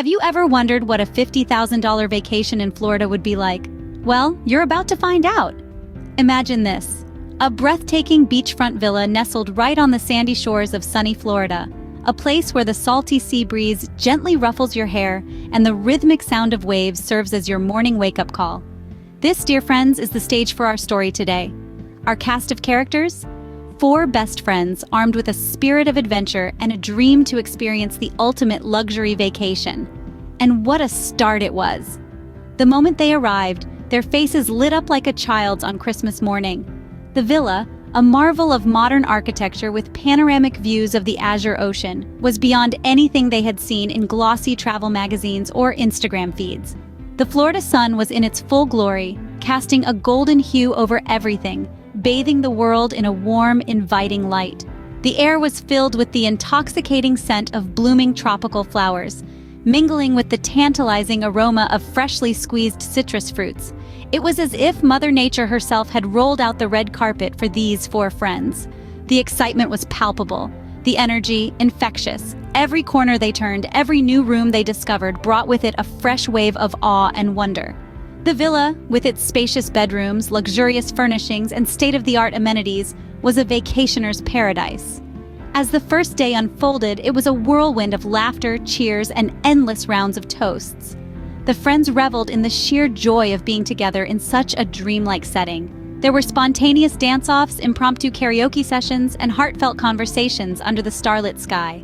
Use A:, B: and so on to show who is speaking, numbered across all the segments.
A: Have you ever wondered what a $50,000 vacation in Florida would be like? Well, you're about to find out. Imagine this: a breathtaking beachfront villa nestled right on the sandy shores of sunny Florida, a place where the salty sea breeze gently ruffles your hair and the rhythmic sound of waves serves as your morning wake-up call. This, dear friends, is the stage for our story today. Our cast of characters? 4 best friends armed with a spirit of adventure and a dream to experience the ultimate luxury vacation. And what a start it was! The moment they arrived, their faces lit up like a child's on Christmas morning. The villa, a marvel of modern architecture with panoramic views of the azure ocean, was beyond anything they had seen in glossy travel magazines or Instagram feeds. The Florida sun was in its full glory, casting a golden hue over everything, bathing the world in a warm, inviting light. The air was filled with the intoxicating scent of blooming tropical flowers, mingling with the tantalizing aroma of freshly squeezed citrus fruits. It was as if Mother Nature herself had rolled out the red carpet for these 4 friends. The excitement was palpable, the energy infectious. Every corner they turned, every new room they discovered brought with it a fresh wave of awe and wonder. The villa, with its spacious bedrooms, luxurious furnishings, and state-of-the-art amenities, was a vacationer's paradise. As the first day unfolded, it was a whirlwind of laughter, cheers, and endless rounds of toasts. The friends reveled in the sheer joy of being together in such a dreamlike setting. There were spontaneous dance-offs, impromptu karaoke sessions, and heartfelt conversations under the starlit sky.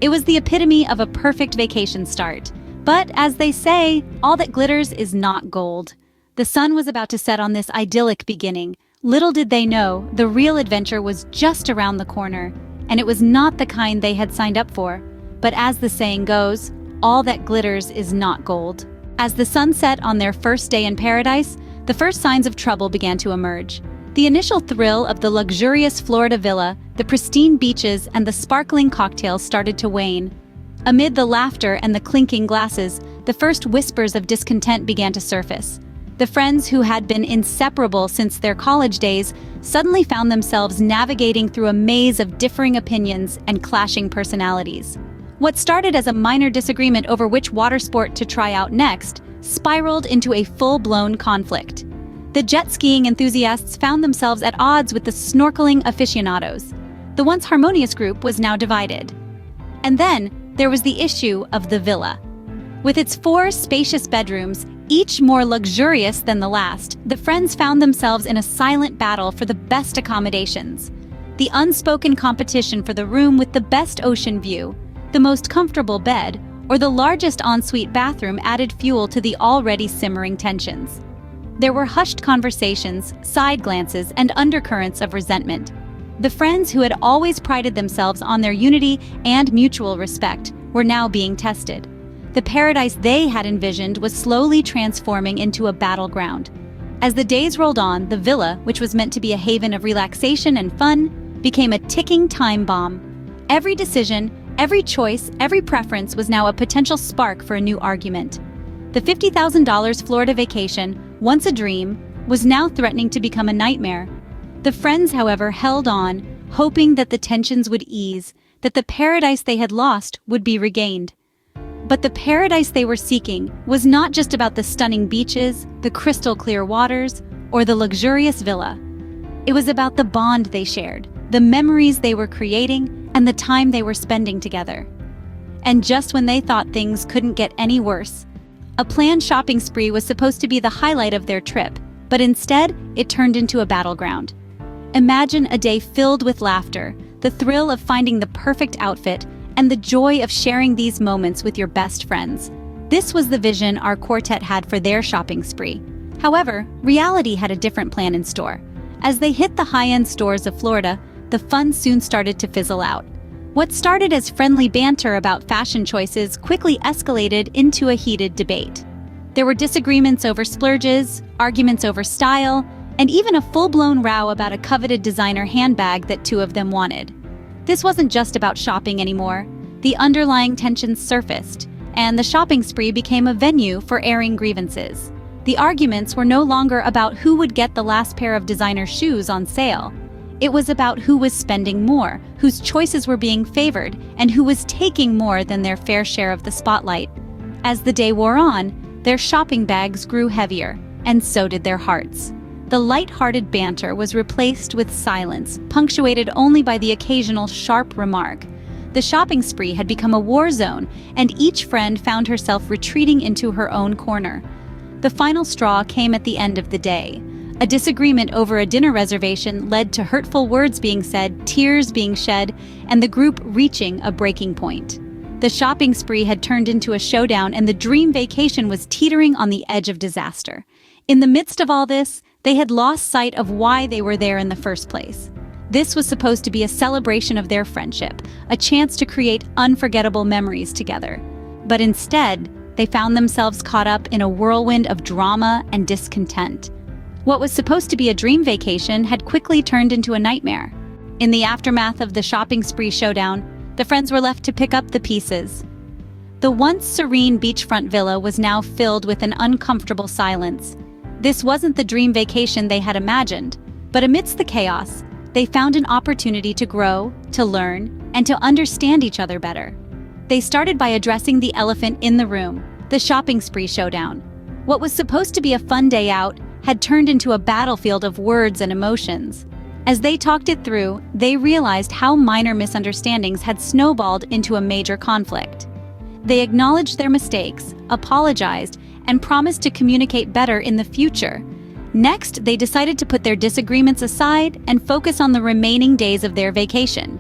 A: It was the epitome of a perfect vacation start. But, as they say, all that glitters is not gold. The sun was about to set on this idyllic beginning. Little did they know, the real adventure was just around the corner, and it was not the kind they had signed up for. But as the saying goes, all that glitters is not gold. As the sun set on their first day in paradise, the first signs of trouble began to emerge. The initial thrill of the luxurious Florida villa, the pristine beaches, and the sparkling cocktails started to wane. Amid the laughter and the clinking glasses, the first whispers of discontent began to surface. The friends who had been inseparable since their college days suddenly found themselves navigating through a maze of differing opinions and clashing personalities. What started as a minor disagreement over which water sport to try out next spiraled into a full-blown conflict. The jet skiing enthusiasts found themselves at odds with the snorkeling aficionados. The once harmonious group was now divided. And then, there was the issue of the villa. With its 4 spacious bedrooms, each more luxurious than the last, the friends found themselves in a silent battle for the best accommodations. The unspoken competition for the room with the best ocean view, the most comfortable bed, or the largest ensuite bathroom added fuel to the already simmering tensions. There were hushed conversations, side glances, and undercurrents of resentment. The friends who had always prided themselves on their unity and mutual respect were now being tested. The paradise they had envisioned was slowly transforming into a battleground. As the days rolled on, the villa, which was meant to be a haven of relaxation and fun, became a ticking time bomb. Every decision, every choice, every preference was now a potential spark for a new argument. The $50,000 Florida vacation, once a dream, was now threatening to become a nightmare. The friends, however, held on, hoping that the tensions would ease, that the paradise they had lost would be regained. But the paradise they were seeking was not just about the stunning beaches, the crystal-clear waters, or the luxurious villa. It was about the bond they shared, the memories they were creating, and the time they were spending together. And just when they thought things couldn't get any worse, a planned shopping spree was supposed to be the highlight of their trip, but instead, it turned into a battleground. Imagine a day filled with laughter, the thrill of finding the perfect outfit, and the joy of sharing these moments with your best friends. This was the vision our quartet had for their shopping spree. However, reality had a different plan in store. As they hit the high-end stores of Florida, the fun soon started to fizzle out. What started as friendly banter about fashion choices quickly escalated into a heated debate. There were disagreements over splurges, arguments over style, and even a full-blown row about a coveted designer handbag that 2 of them wanted. This wasn't just about shopping anymore. The underlying tensions surfaced, and the shopping spree became a venue for airing grievances. The arguments were no longer about who would get the last pair of designer shoes on sale. It was about who was spending more, whose choices were being favored, and who was taking more than their fair share of the spotlight. As the day wore on, their shopping bags grew heavier, and so did their hearts. The light-hearted banter was replaced with silence, punctuated only by the occasional sharp remark. The shopping spree had become a war zone, and each friend found herself retreating into her own corner. The final straw came at the end of the day. A disagreement over a dinner reservation led to hurtful words being said, tears being shed, and the group reaching a breaking point. The shopping spree had turned into a showdown, and the dream vacation was teetering on the edge of disaster. In the midst of all this, they had lost sight of why they were there in the first place. This was supposed to be a celebration of their friendship, a chance to create unforgettable memories together. But instead, they found themselves caught up in a whirlwind of drama and discontent. What was supposed to be a dream vacation had quickly turned into a nightmare. In the aftermath of the shopping spree showdown, the friends were left to pick up the pieces. The once serene beachfront villa was now filled with an uncomfortable silence. This wasn't the dream vacation they had imagined, but amidst the chaos, they found an opportunity to grow, to learn, and to understand each other better. They started by addressing the elephant in the room, the shopping spree showdown. What was supposed to be a fun day out had turned into a battlefield of words and emotions. As they talked it through, they realized how minor misunderstandings had snowballed into a major conflict. They acknowledged their mistakes, apologized, and promised to communicate better in the future. Next, they decided to put their disagreements aside and focus on the remaining days of their vacation.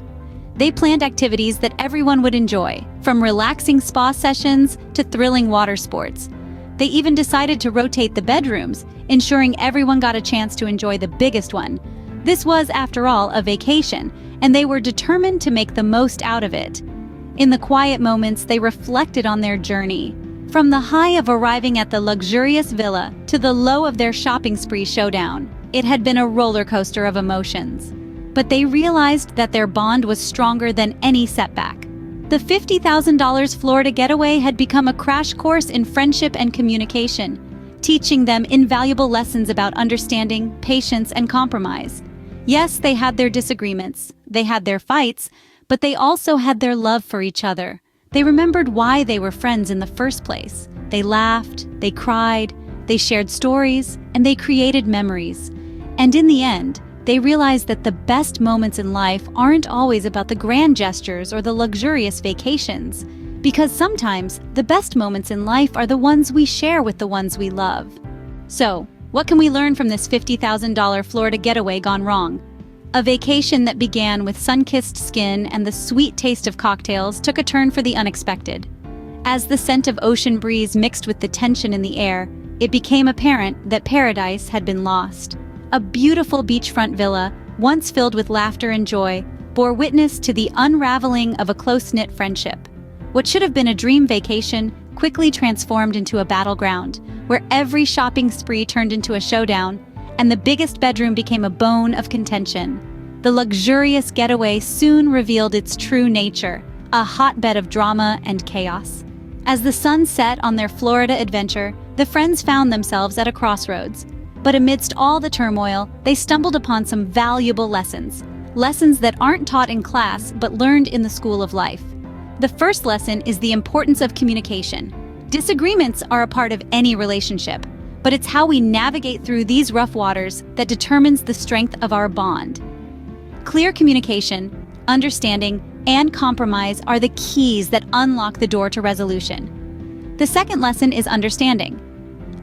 A: They planned activities that everyone would enjoy, from relaxing spa sessions to thrilling water sports. They even decided to rotate the bedrooms, ensuring everyone got a chance to enjoy the biggest one. This was, after all, a vacation, and they were determined to make the most out of it. In the quiet moments, they reflected on their journey. From the high of arriving at the luxurious villa to the low of their shopping spree showdown, it had been a roller coaster of emotions. But they realized that their bond was stronger than any setback. The $50,000 Florida Getaway had become a crash course in friendship and communication, teaching them invaluable lessons about understanding, patience, and compromise. Yes, they had their disagreements, they had their fights, but they also had their love for each other. They remembered why they were friends in the first place. They laughed, they cried, they shared stories, and they created memories. And in the end, they realized that the best moments in life aren't always about the grand gestures or the luxurious vacations, because sometimes the best moments in life are the ones we share with the ones we love. So, what can we learn from this $50,000 Florida getaway gone wrong? A vacation that began with sun-kissed skin and the sweet taste of cocktails took a turn for the unexpected. As the scent of ocean breeze mixed with the tension in the air, it became apparent that paradise had been lost. A beautiful beachfront villa, once filled with laughter and joy, bore witness to the unraveling of a close-knit friendship. What should have been a dream vacation quickly transformed into a battleground, where every shopping spree turned into a showdown, and the biggest bedroom became a bone of contention. The luxurious getaway soon revealed its true nature, a hotbed of drama and chaos. As the sun set on their Florida adventure, the friends found themselves at a crossroads. But amidst all the turmoil, they stumbled upon some valuable lessons that aren't taught in class but learned in the school of life. The first lesson is the importance of communication. Disagreements are a part of any relationship, but it's how we navigate through these rough waters that determines the strength of our bond. Clear communication, understanding, and compromise are the keys that unlock the door to resolution. The second lesson is understanding.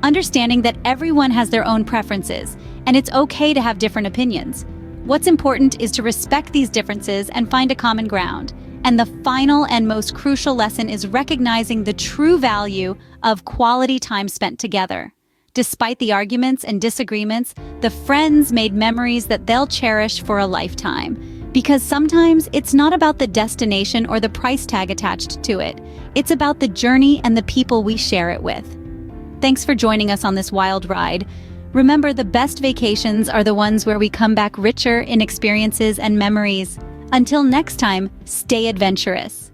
A: Understanding that everyone has their own preferences, and it's okay to have different opinions. What's important is to respect these differences and find a common ground. And the final and most crucial lesson is recognizing the true value of quality time spent together. Despite the arguments and disagreements, the friends made memories that they'll cherish for a lifetime. Because sometimes it's not about the destination or the price tag attached to it. It's about the journey and the people we share it with. Thanks for joining us on this wild ride. Remember, the best vacations are the ones where we come back richer in experiences and memories. Until next time, stay adventurous.